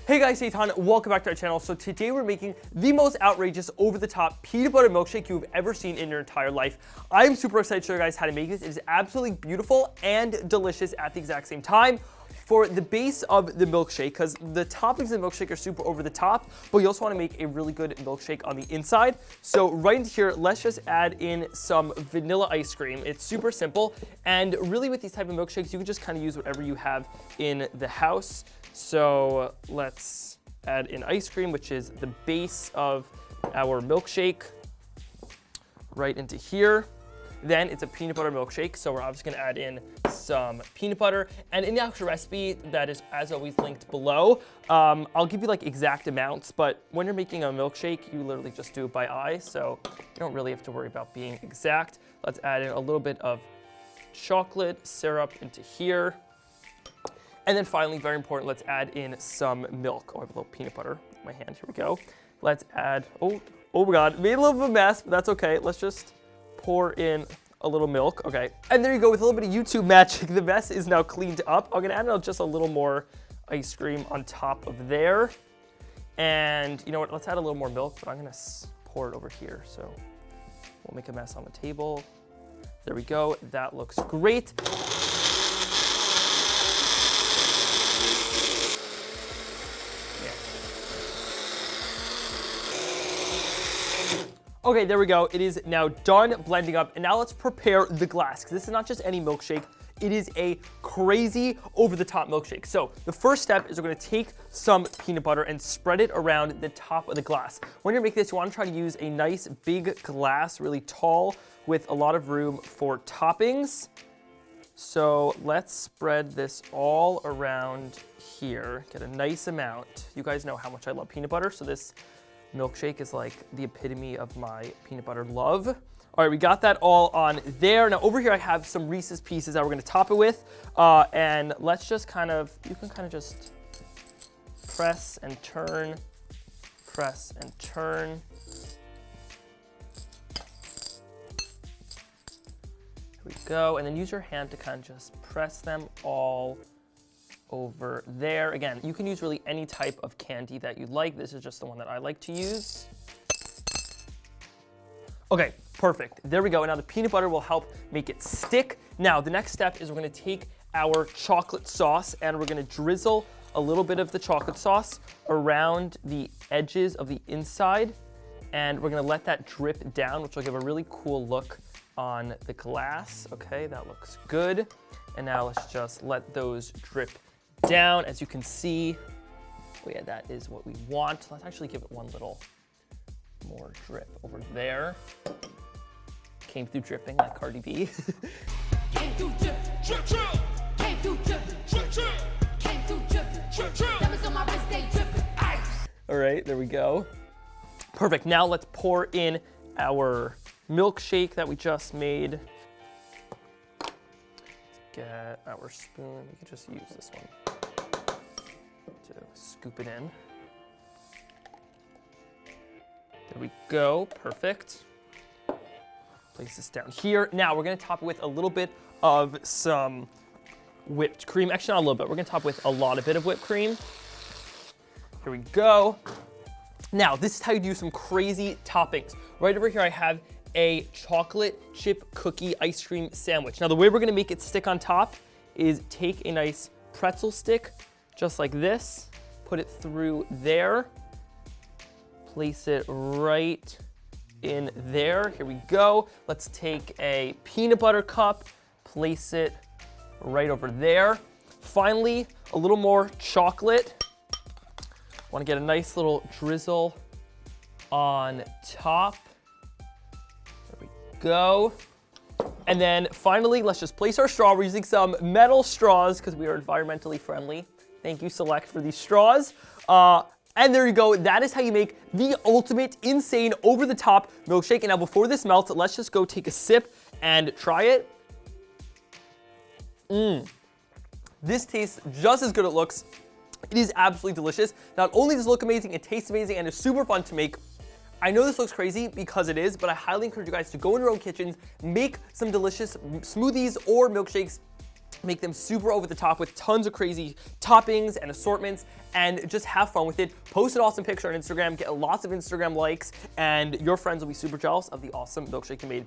Hey guys, Eitan, welcome back to our channel. So today we're making the most outrageous, over-the-top peanut butter milkshake you've ever seen in your entire life. I'm super excited to show you guys how to make this. It is absolutely beautiful and delicious at the exact same time. For the base of the milkshake, because the toppings of the milkshake are super over the top, but you also want to make a really good milkshake on the inside. So right into here, let's just add in some vanilla ice cream. It's super simple, and really with these type of milkshakes, you can just kind of use whatever you have in the house. So let's add in ice cream, which is the base of our milkshake, right into here. Then it's a peanut butter milkshake, so we're obviously gonna add in some peanut butter. And in the actual recipe that is, as always, linked below, I'll give you like exact amounts, but when you're making a milkshake, you literally just do it by eye, so you don't really have to worry about being exact. Let's add in a little bit of chocolate syrup into here. And then finally, very important, let's add in some milk. Oh, I have a little peanut butter in my hand, here we go. Let's add, oh my God, made a little bit of a mess, but that's okay. Let's just pour in a little milk, okay. And there you go, with a little bit of YouTube magic, the mess is now cleaned up. I'm gonna add in just a little more ice cream on top of there. And you know what, let's add a little more milk, but I'm gonna pour it over here. So we'll make a mess on the table. There we go, that looks great. Okay, there we go. It is now done blending up. And now let's prepare the glass, because this is not just any milkshake. It is a crazy over-the-top milkshake. So the first step is we're gonna take some peanut butter and spread it around the top of the glass. When you're making this, you wanna try to use a nice big glass, really tall, with a lot of room for toppings. So let's spread this all around here. Get a nice amount. You guys know how much I love peanut butter, so this milkshake is like the epitome of my peanut butter love. All right, we got that all on there. Now over here, I have some Reese's Pieces that we're gonna top it with. And let's just kind of, you can kind of just press and turn, press and turn. Here we go. And then use your hand to kind of just press them all over there. Again, you can use really any type of candy that you like. This is just the one that I like to use. Okay, perfect. There we go. And now the peanut butter will help make it stick. Now, the next step is we're gonna take our chocolate sauce and we're gonna drizzle a little bit of the chocolate sauce around the edges of the inside. And we're gonna let that drip down, which will give a really cool look on the glass. Okay, that looks good. And now let's just let those drip down. As you can see, oh yeah, that is what we want. Let's actually give it one little more drip over there. Came through dripping like Cardi B. Came through drip, drip, drip. Came through drip, drip, drip. Came through drip, drip, drip. Diamonds on my wrist, they dripping ice. All right, there we go. Perfect. Now let's pour in our milkshake that we just made. Get our spoon. We can just use this one to scoop it in. There we go, perfect. Place this down here. Now we're gonna top it with a little bit of some whipped cream. Actually, not a little bit. We're gonna top it with a lot of bit of whipped cream. Here we go. Now, this is how you do some crazy toppings. Right over here, I have a chocolate chip cookie ice cream sandwich. Now the way we're gonna make it stick on top is take a nice pretzel stick, just like this, put it through there, place it right in there. Here we go. Let's take a peanut butter cup, place it right over there. Finally, a little more chocolate. Want to get a nice little drizzle on top. Go. And then finally, let's just place our straw. We're using some metal straws because we are environmentally friendly. Thank you, Select, for these straws. And there you go. That is how you make the ultimate insane over-the-top milkshake. And now before this melts, let's just go take a sip and try it. This tastes just as good as it looks. It is absolutely delicious. Not only does it look amazing, it tastes amazing and it's super fun to make. I know this looks crazy because it is, but I highly encourage you guys to go in your own kitchens, make some delicious smoothies or milkshakes, make them super over the top with tons of crazy toppings and assortments, and just have fun with it. Post an awesome picture on Instagram, get lots of Instagram likes, and your friends will be super jealous of the awesome milkshake you made.